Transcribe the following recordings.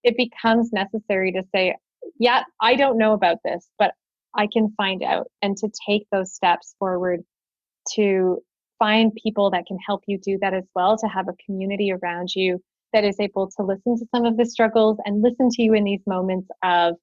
it becomes necessary to say, yeah, I don't know about this, but I can find out, and to take those steps forward to find people that can help you do that as well, to have a community around you that is able to listen to some of the struggles and listen to you in these moments of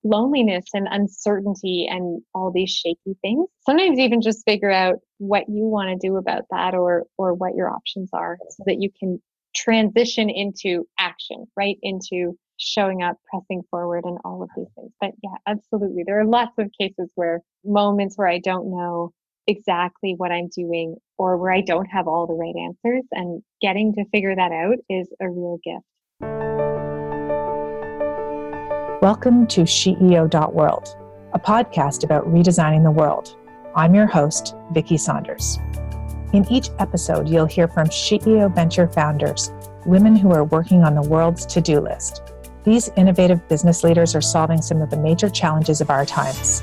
loneliness and uncertainty and all these shaky things. Sometimes even just figure out what you want to do about that, or what your options are, so that you can transition into action, right? Into showing up, pressing forward, and all of these things. But yeah, absolutely. There are lots of cases where moments where I don't know exactly what I'm doing, or where I don't have all the right answers, and getting to figure that out is a real gift. Welcome to SheEO.world, a podcast about redesigning the world. I'm your host, Vicki Saunders. In each episode, you'll hear from SheEO venture founders, women who are working on the world's to-do list. These innovative business leaders are solving some of the major challenges of our times.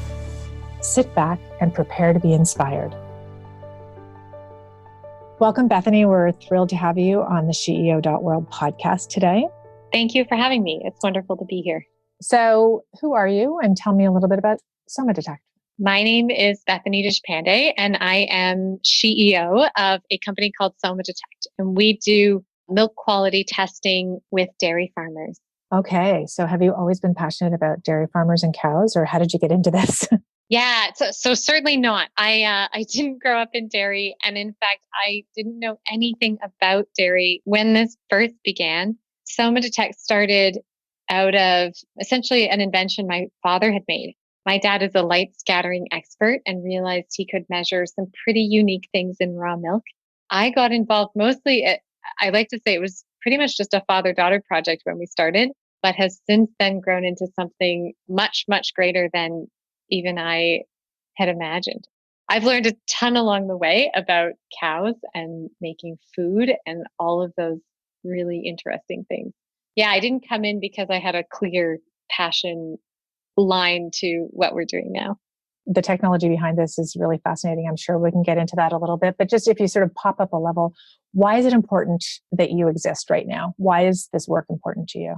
Sit back and prepare to be inspired. Welcome, Bethany. We're thrilled to have you on the SheEO.world podcast today. Thank you for having me. It's wonderful to be here. So who are you? And tell me a little bit about SomaDetect. My name is Bethany Desphande, and I am CEO of a company called SomaDetect. And we do milk quality testing with dairy farmers. Okay. So have you always been passionate about dairy farmers and cows, or how did you get into this? Yeah, so certainly not. I didn't grow up in dairy. And in fact, I didn't know anything about dairy when this first began. SomaDetect started out of essentially an invention my father had made. My dad is a light scattering expert and realized he could measure some pretty unique things in raw milk. I got involved mostly, I like to say it was pretty much just a father-daughter project when we started, but has since then grown into something much, much greater than even I had imagined. I've learned a ton along the way about cows and making food and all of those really interesting things. Yeah, I didn't come in because I had a clear passion line to what we're doing now. The technology behind this is really fascinating. I'm sure we can get into that a little bit, but just if you sort of pop up a level, why is it important that you exist right now? Why is this work important to you?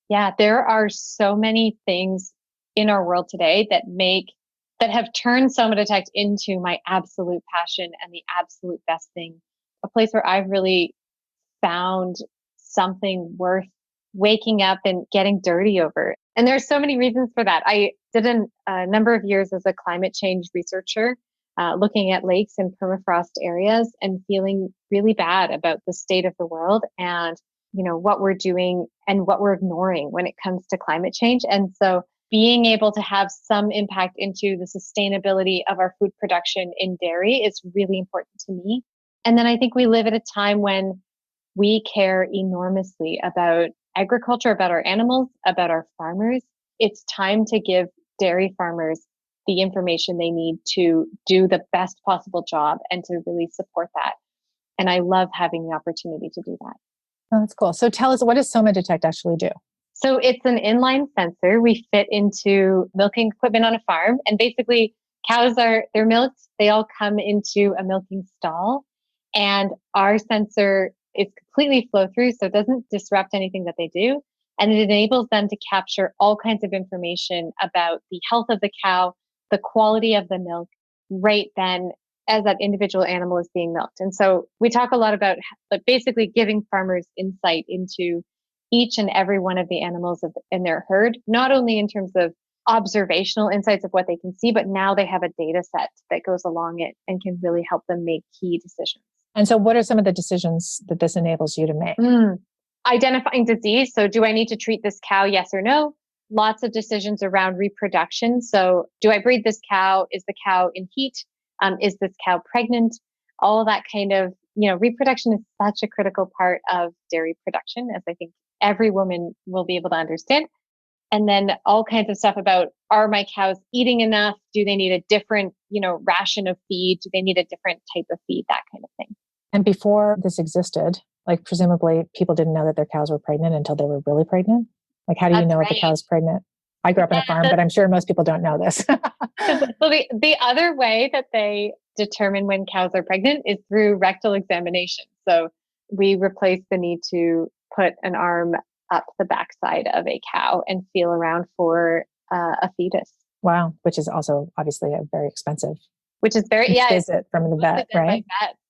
Yeah, there are so many things in our world today that have turned SomaDetect into my absolute passion and the absolute best thing, a place where I've really found something worth waking up and getting dirty over. And there's so many reasons for that. I did a number of years as a climate change researcher, looking at lakes and permafrost areas and feeling really bad about the state of the world and, what we're doing and what we're ignoring when it comes to climate change. And so being able to have some impact into the sustainability of our food production in dairy is really important to me. And then I think we live at a time when we care enormously about agriculture, about our animals, about our farmers. It's time to give dairy farmers the information they need to do the best possible job and to really support that. And I love having the opportunity to do that. Oh, that's cool. So tell us, what does SomaDetect actually do? So it's an inline sensor we fit into milking equipment on a farm. And basically they're milked. They all come into a milking stall, and our sensor is completely flow through. So it doesn't disrupt anything that they do. And it enables them to capture all kinds of information about the health of the cow, the quality of the milk, right then as that individual animal is being milked. And so we talk a lot about basically giving farmers insight into each and every one of the animals in their herd, not only in terms of observational insights of what they can see, but now they have a data set that goes along it and can really help them make key decisions. And so what are some of the decisions that this enables you to make? Identifying disease. So do I need to treat this cow? Yes or no? Lots of decisions around reproduction. So do I breed this cow? Is the cow in heat? Is this cow pregnant? All that kind of, reproduction is such a critical part of dairy production, as I think every woman will be able to understand. And then all kinds of stuff about, are my cows eating enough? Do they need a different, ration of feed? Do they need a different type of feed? That kind of thing. And before this existed, presumably people didn't know that their cows were pregnant until they were really pregnant. How do you know if the cow is pregnant? I grew up on a farm, but I'm sure most people don't know this. Well, the other way that they determine when cows are pregnant is through rectal examination. So we replace the need to put an arm up the backside of a cow and feel around for a fetus. Wow. Which is also obviously a very expensive Which is very, visit from the vet, right?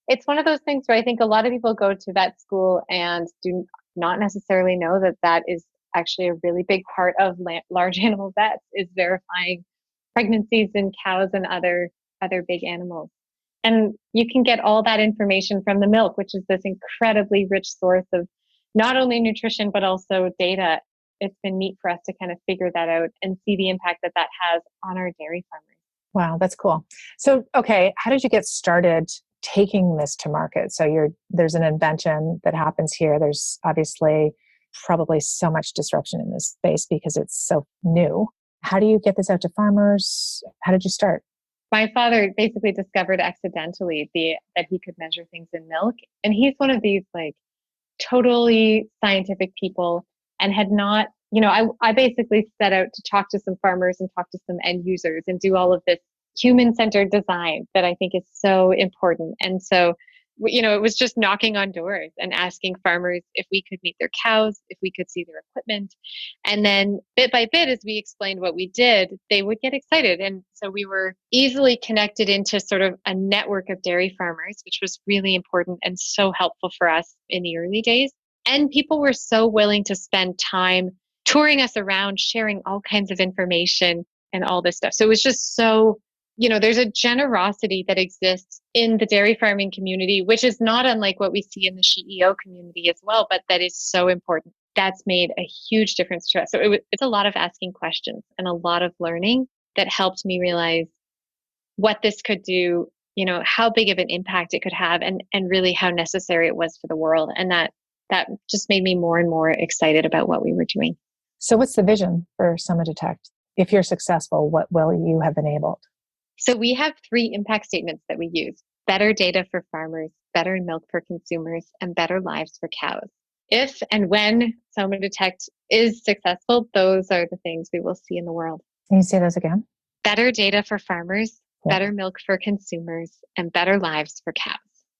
It's one of those things where I think a lot of people go to vet school and do not necessarily know that that is actually a really big part of large animal vets, is verifying pregnancies in cows and other big animals. And you can get all that information from the milk, which is this incredibly rich source of not only nutrition, but also data. It's been neat for us to kind of figure that out and see the impact that that has on our dairy farmers. Wow, that's cool. So, okay, how did you get started taking this to market? So there's an invention that happens here. There's obviously probably so much disruption in this space because it's so new. How do you get this out to farmers? How did you start? My father basically discovered accidentally that he could measure things in milk. And he's one of these like totally scientific people, and had not, I basically set out to talk to some farmers and talk to some end users and do all of this human-centered design that I think is so important. And so, it was just knocking on doors and asking farmers if we could meet their cows, if we could see their equipment. And then bit by bit, as we explained what we did, they would get excited. And so we were easily connected into sort of a network of dairy farmers, which was really important and so helpful for us in the early days. And people were so willing to spend time touring us around, sharing all kinds of information and all this stuff. So it was just so, there's a generosity that exists in the dairy farming community, which is not unlike what we see in the SheEO community as well, but that is so important. That's made a huge difference to us. So it's a lot of asking questions and a lot of learning that helped me realize what this could do, how big of an impact it could have, and really how necessary it was for the world. And that just made me more and more excited about what we were doing. So what's the vision for SomaDetect? If you're successful, what will you have enabled? So we have 3 impact statements that we use: better data for farmers, better milk for consumers, and better lives for cows. If and when SomaDetect is successful, those are the things we will see in the world. Can you say those again? Better data for farmers, better milk for consumers, and better lives for cows.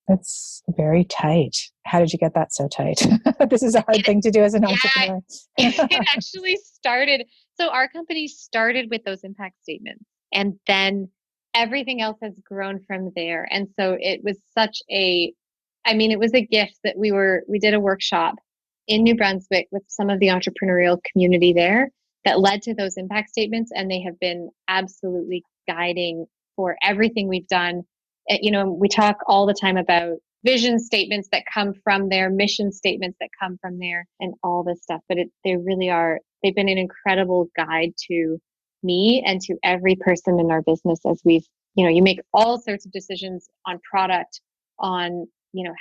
It's very tight. How did you get that so tight? This is a hard thing to do as an entrepreneur. It actually started. So our company started with those impact statements, and then everything else has grown from there. And so it was it was a gift that we did a workshop in New Brunswick with some of the entrepreneurial community there that led to those impact statements. And they have been absolutely guiding for everything we've done. We talk all the time about vision statements that come from there, mission statements that come from there, and all this stuff. But they really are, they've been an incredible guide to me and to every person in our business as you make all sorts of decisions on product, on,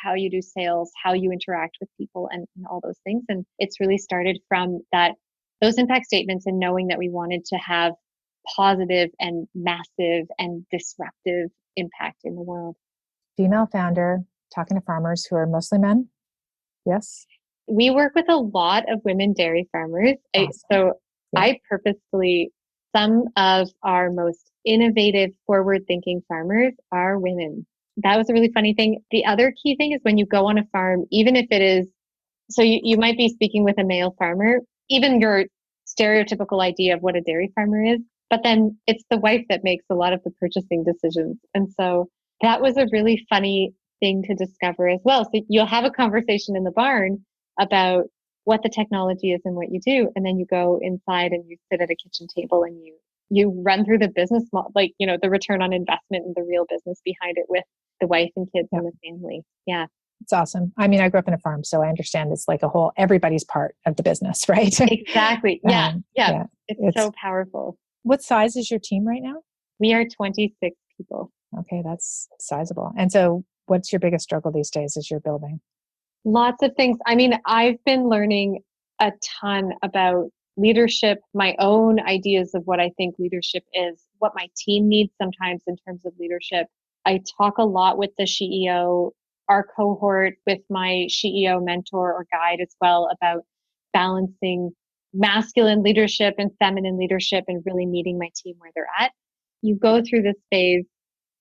how you do sales, how you interact with people, and all those things. And it's really started from those impact statements, and knowing that we wanted to have positive and massive and disruptive impact in the world. Female founder, talking to farmers who are mostly men. Yes. We work with a lot of women dairy farmers. Awesome. I purposefully, some of our most innovative, forward-thinking farmers are women. That was a really funny thing. The other key thing is when you go on a farm, even if it is, so you might be speaking with a male farmer, even your stereotypical idea of what a dairy farmer is, but then it's the wife that makes a lot of the purchasing decisions. And so that was a really funny thing to discover as well. So you'll have a conversation in the barn about what the technology is and what you do. And then you go inside and you sit at a kitchen table and you run through the business model, the return on investment and the real business behind it with the wife and kids and the family. Yeah. It's awesome. I mean, I grew up in a farm, so I understand it's like everybody's part of the business, right? Exactly. Yeah. It's so powerful. What size is your team right now? We are 26 people. Okay, that's sizable. And so what's your biggest struggle these days as you're building? Lots of things. I mean, I've been learning a ton about leadership, my own ideas of what I think leadership is, what my team needs sometimes in terms of leadership. I talk a lot with the SheEO, our cohort, with my SheEO mentor or guide as well, about balancing masculine leadership and feminine leadership and really meeting my team where they're at. You go through this phase,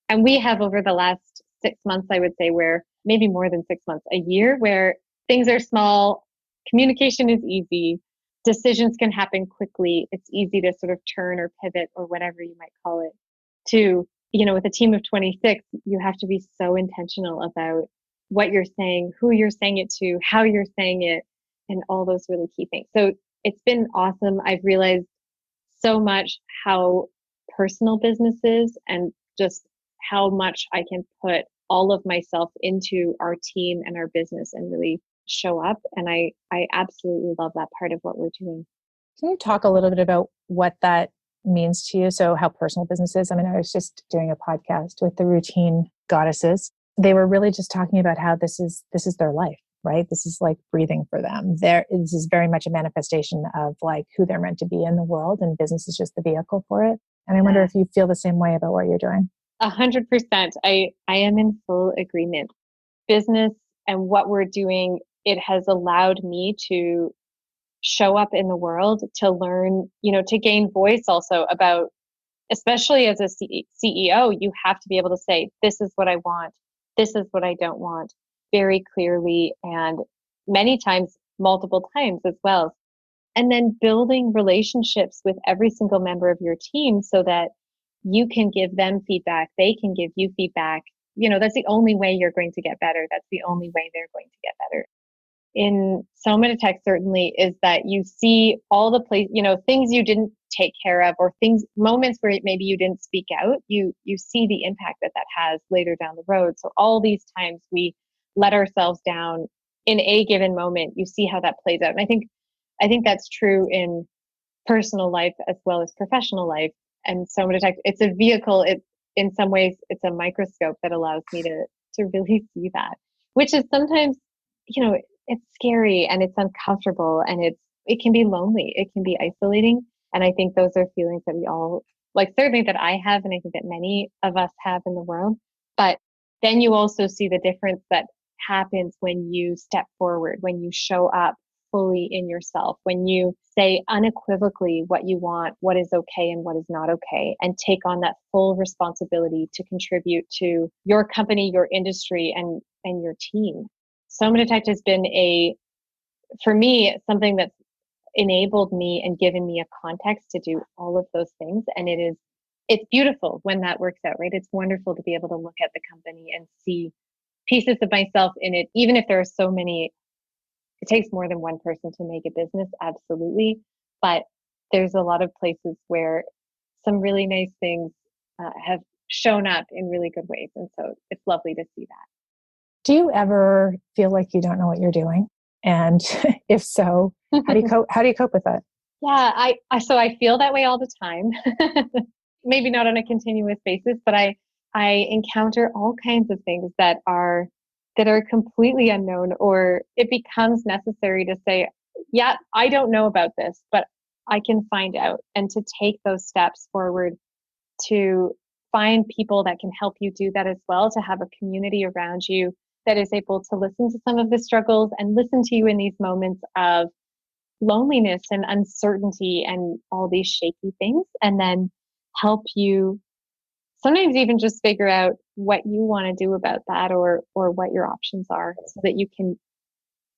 and we have over the last 6 months, I would say, where maybe more than 6 months, a year, where things are small communication is easy. Decisions can happen quickly. It's easy to sort of turn or pivot or whatever you might call it to, with a team of 26, you have to be so intentional about what you're saying, who you're saying it to, how you're saying it, and all those really key things. So it's been awesome. I've realized so much how personal business is and just how much I can put all of myself into our team and our business and really show up. And I absolutely love that part of what we're doing. Can you talk a little bit about what that means to you? So how personal business is? I mean, I was just doing a podcast with the routine goddesses. They were really just talking about how this is their life, right? This is like breathing for them. This is very much a manifestation of like who they're meant to be in the world, and business is just the vehicle for it. And I wonder if you feel the same way about what you're doing. 100%. I am in full agreement. Business and what we're doing, it has allowed me to show up in the world, to learn, to gain voice also about, especially as a CEO, you have to be able to say, this is what I want. This is what I don't want very clearly. And many times, multiple times as well. And then building relationships with every single member of your team so that you can give them feedback. They can give you feedback. That's the only way you're going to get better. That's the only way they're going to get better. In SomaDetect certainly is that you see all the things you didn't take care of, or moments where maybe you didn't speak out, you see the impact that has later down the road. So all these times we let ourselves down in a given moment, you see how that plays out. And I think that's true in personal life as well as professional life. And SomaDetect, it's a vehicle. In some ways, it's a microscope that allows me to really see that, which is sometimes, it's scary and it's uncomfortable and it can be lonely. It can be isolating. And I think those are feelings that we all, like certainly that I have, and I think that many of us have in the world. But then you also see the difference that happens when you step forward, when you show up fully in yourself, when you say unequivocally what you want, what is okay and what is not okay, and take on that full responsibility to contribute to your company, your industry, and your team. SomaDetect has been for me, something that's enabled me and given me a context to do all of those things. And it's beautiful when that works out, right? It's wonderful to be able to look at the company and see pieces of myself in it, even if there are so many. It takes more than one person to make a business, absolutely. But there's a lot of places where some really nice things have shown up in really good ways. And so it's lovely to see that. Do you ever feel like you don't know what you're doing? And if so, how do you cope with that? Yeah, I feel that way all the time. Maybe not on a continuous basis, but I encounter all kinds of things that are completely unknown, or it becomes necessary to say, yeah, I don't know about this, but I can find out, and to take those steps forward to find people that can help you do that as well, to have a community around you that is able to listen to some of the struggles and listen to you in these moments of loneliness and uncertainty and all these shaky things, and then help you sometimes even just figure out what you want to do about that, or what your options are, so that you can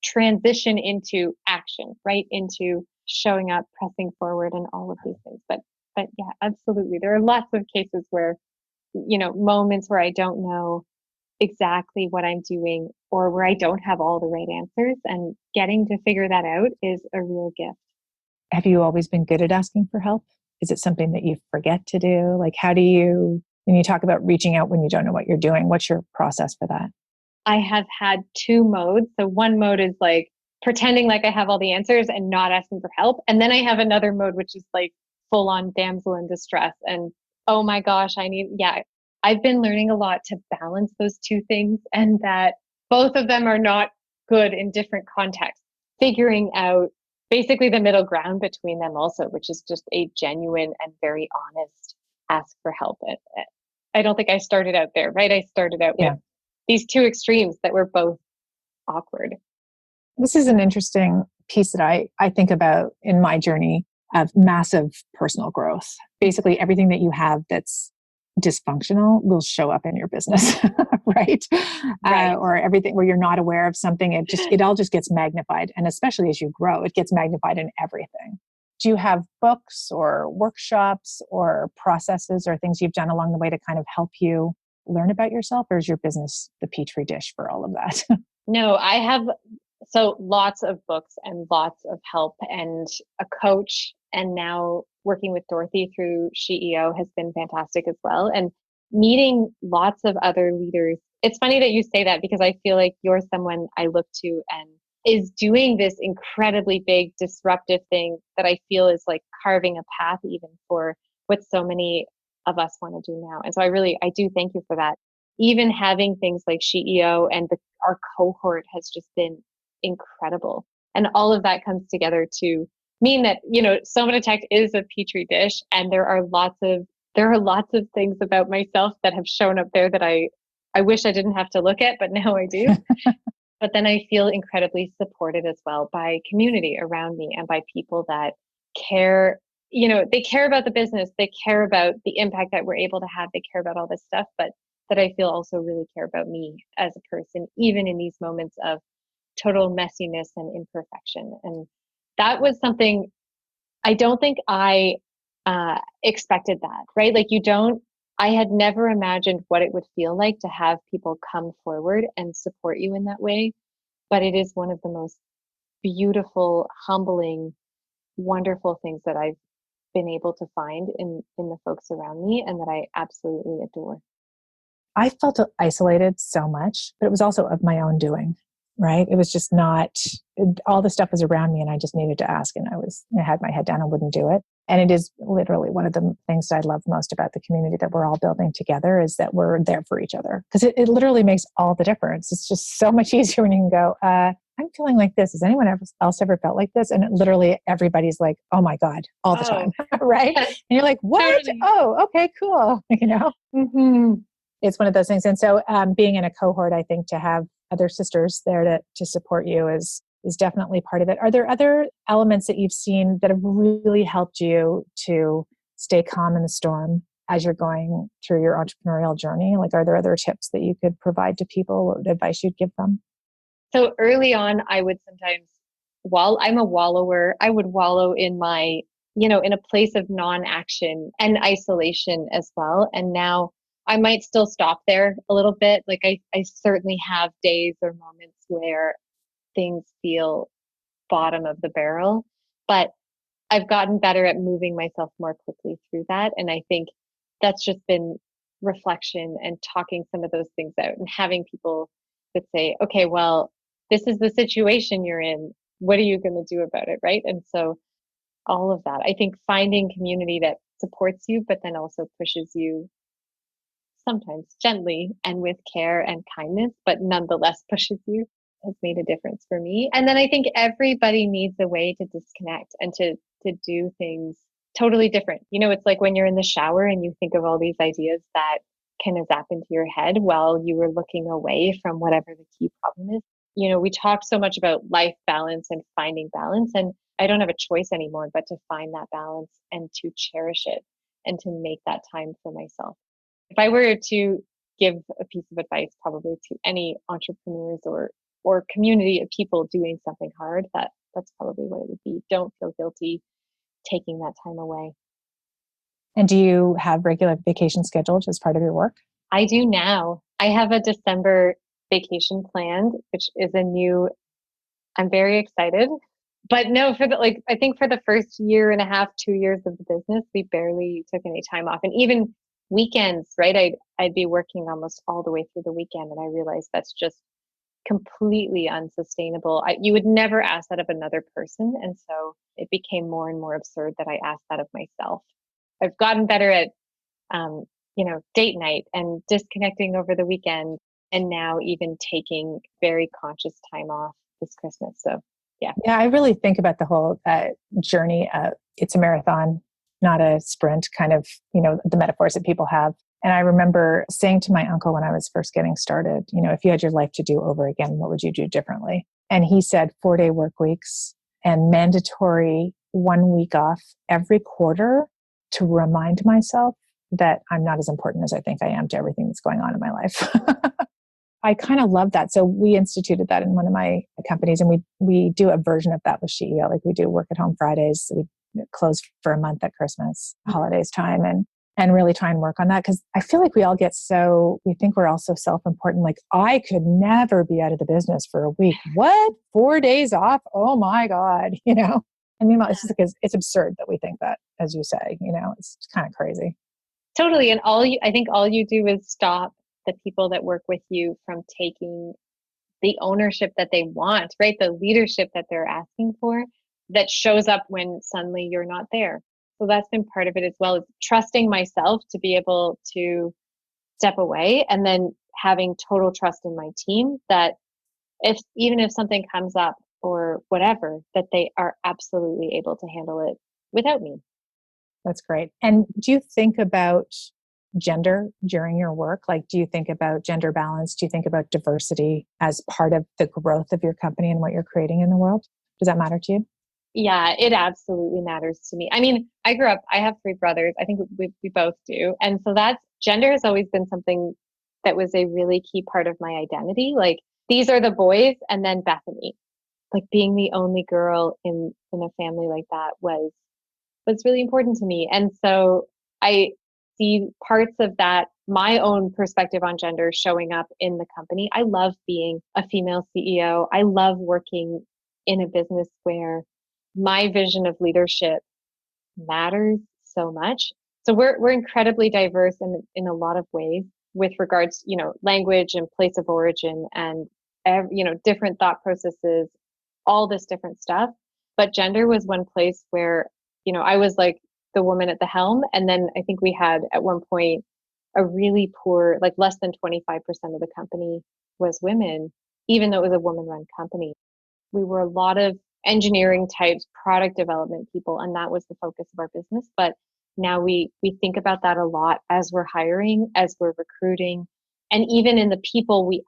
transition into action, right? Into showing up, pressing forward, and all of these things. But yeah, absolutely. There are lots of cases where, moments where I don't know exactly what I'm doing, or where I don't have all the right answers, and getting to figure that out is a real gift. Have you always been good at asking for help? Is it something that you forget to do? Like, how do you, when you talk about reaching out when you don't know what you're doing, what's your process for that? I have had two modes. So one mode is like pretending like I have all the answers and not asking for help. And then I have another mode, which is like full on damsel in distress. And oh my gosh, I've been learning a lot to balance those two things, and that both of them are not good in different contexts. Figuring out basically the middle ground between them also, which is just a genuine and very honest ask for help. I don't think I started out there, right? I started out with these two extremes that were both awkward. This is an interesting piece that I think about in my journey of massive personal growth. Basically, everything that you have that's dysfunctional will show up in your business, right? Right. Or everything where you're not aware of something, it all just gets magnified. And especially as you grow, it gets magnified in everything. Do you have books or workshops or processes or things you've done along the way to kind of help you learn about yourself? Or is your business the petri dish for all of that? No, I have lots of books and lots of help and a coach. And now working with Dorothy through SheEO has been fantastic as well. And meeting lots of other leaders. It's funny that you say that because I feel like you're someone I look to and is doing this incredibly big disruptive thing that I feel is like carving a path even for what so many of us want to do now. And so I do thank you for that. Even having things like SheEO and our cohort has just been incredible. And all of that comes together to mean that, SomaDetect is a petri dish and there are lots of things about myself that have shown up there that I wish I didn't have to look at, but now I do. But then I feel incredibly supported as well by community around me and by people that care, they care about the business, they care about the impact that we're able to have, they care about all this stuff, but that I feel also really care about me as a person, even in these moments of total messiness and imperfection. And that was something I don't think I expected that, right? Like I had never imagined what it would feel like to have people come forward and support you in that way. But it is one of the most beautiful, humbling, wonderful things that I've been able to find in the folks around me and that I absolutely adore. I felt isolated so much, but it was also of my own doing, right? It was just not, all the stuff was around me and I just needed to ask and I had my head down and wouldn't do it. And it is literally one of the things that I love most about the community that we're all building together is that we're there for each other. Because it literally makes all the difference. It's just so much easier when you can go, I'm feeling like this. Has anyone else ever felt like this? And literally everybody's like, oh my God, all the time, right? Yes, And you're like, what? totally. Oh, okay, cool. Mm-hmm. It's one of those things. And so being in a cohort, I think to have other sisters there to support you is definitely part of it. Are there other elements that you've seen that have really helped you to stay calm in the storm as you're going through your entrepreneurial journey? Like, are there other tips that you could provide to people? What advice you'd give them? So early on, I would sometimes, I'm a wallower, I would wallow in my, in a place of non-action and isolation as well. And now I might still stop there a little bit. Like I certainly have days or moments where things feel bottom of the barrel, but I've gotten better at moving myself more quickly through that. And I think that's just been reflection and talking some of those things out and having people that say, okay, well, this is the situation you're in. What are you going to do about it? Right. And so all of that, I think finding community that supports you, but then also pushes you sometimes gently and with care and kindness, but nonetheless pushes you has made a difference for me. And then I think everybody needs a way to disconnect and to do things totally different. It's like when you're in the shower and you think of all these ideas that can zap into your head while you were looking away from whatever the key problem is. We talk so much about life balance and finding balance, and I don't have a choice anymore but to find that balance and to cherish it and to make that time for myself. If I were to give a piece of advice probably to any entrepreneurs or community of people doing something hard, that's probably what it would be. Don't feel guilty taking that time away. And do you have regular vacation scheduled as part of your work? I do now. I have a December vacation planned, which is I'm very excited. But no, I think for the first year and a half, 2 years of the business, we barely took any time off. And even weekends, right? I'd be working almost all the way through the weekend. And I realized that's just completely unsustainable. You would never ask that of another person. And so it became more and more absurd that I asked that of myself. I've gotten better at, date night and disconnecting over the weekend. And now even taking very conscious time off this Christmas. So, yeah. Yeah, I really think about the whole journey. It's a marathon, not a sprint, kind of, the metaphors that people have. And I remember saying to my uncle when I was first getting started, if you had your life to do over again, what would you do differently? And he said 4-day work weeks and mandatory 1 week off every quarter to remind myself that I'm not as important as I think I am to everything that's going on in my life. I kind of love that. So we instituted that in one of my companies, and we do a version of that with SheEO. Like we do work at home Fridays. So we close for a month at Christmas, holidays time, and really try and work on that. Because I feel like we all get we think we're all so self-important. Like I could never be out of the business for a week. What? 4 days off? Oh my God. And meanwhile, it's just because it's absurd that we think that, as you say, it's kind of crazy. Totally. And I think all you do is stop the people that work with you from taking the ownership that they want, right? The leadership that they're asking for that shows up when suddenly you're not there. So that's been part of it as well, is trusting myself to be able to step away, and then having total trust in my team that even if something comes up or whatever, that they are absolutely able to handle it without me. That's great. And do you think about gender during your work? Like, do you think about gender balance? Do you think about diversity as part of the growth of your company and what you're creating in the world? Does that matter to you? Yeah, it absolutely matters to me. I mean, I have 3 brothers. I think we both do. And so gender has always been something that was a really key part of my identity. Like, these are the boys, and then Bethany. Like, being the only girl in a family like that was really important to me. And so I see parts of that, my own perspective on gender, showing up in the company. I love being a female CEO. I love working in a business where my vision of leadership matters so much. So we're incredibly diverse in a lot of ways with regards, language and place of origin and, different thought processes, all this different stuff. But gender was one place where, I was like the woman at the helm. And then I think we had at one point a really poor, like less than 25% of the company was women, even though it was a woman-run company. We were a lot of engineering types, product development people, and that was the focus of our business. But now we think about that a lot as we're hiring, as we're recruiting, and even in the people we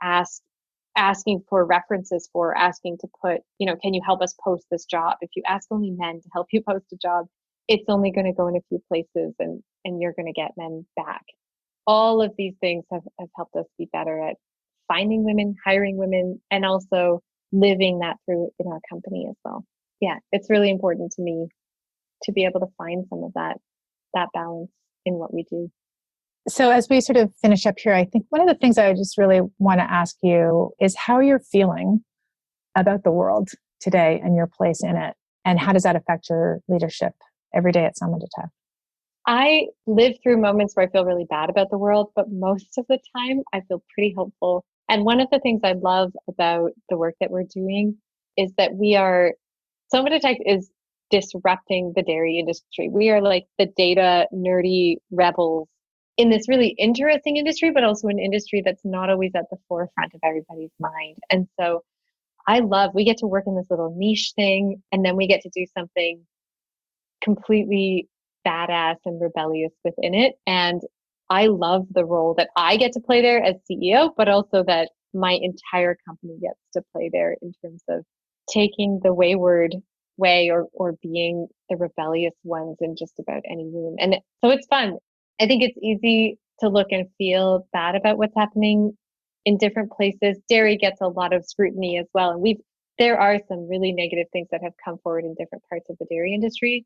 asking for references for, asking to put, can you help us post this job? If you ask only men to help you post a job, it's only going to go in a few places and you're going to get men back. All of these things have helped us be better at finding women, hiring women, and also living that through in our company as well. Yeah, it's really important to me to be able to find some of that balance in what we do. So as we sort of finish up here, I think one of the things I just really want to ask you is how you're feeling about the world today and your place in it, and how does that affect your leadership every day at SomaDetect? I live through moments where I feel really bad about the world, but most of the time I feel pretty hopeful. And one of the things I love about the work that we're doing is that SomaDetect is disrupting the dairy industry. We are like the data nerdy rebels in this really interesting industry, but also an industry that's not always at the forefront of everybody's mind. And so we get to work in this little niche thing, and then we get to do something completely badass and rebellious within it. And I love the role that I get to play there as CEO, but also that my entire company gets to play there in terms of taking the wayward way or being the rebellious ones in just about any room. And so it's fun. I think it's easy to look and feel bad about what's happening in different places. Dairy gets a lot of scrutiny as well. And there are some really negative things that have come forward in different parts of the dairy industry.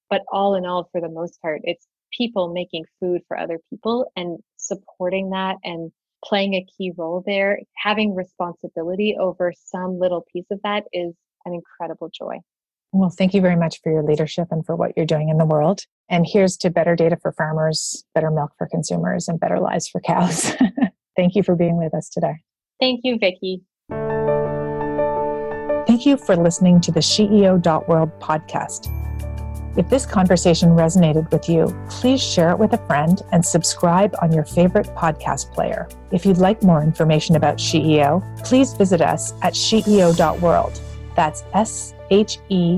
But all in all, for the most part, it's people making food for other people and supporting that and playing a key role there. Having responsibility over some little piece of that is an incredible joy. Well, thank you very much for your leadership and for what you're doing in the world. And here's to better data for farmers, better milk for consumers, and better lives for cows. Thank you for being with us today. Thank you, Vicki. Thank you for listening to the SheEO.world podcast. If this conversation resonated with you, please share it with a friend and subscribe on your favorite podcast player. If you'd like more information about SheEO, please visit us at SheEO.world. That's SheEO.world.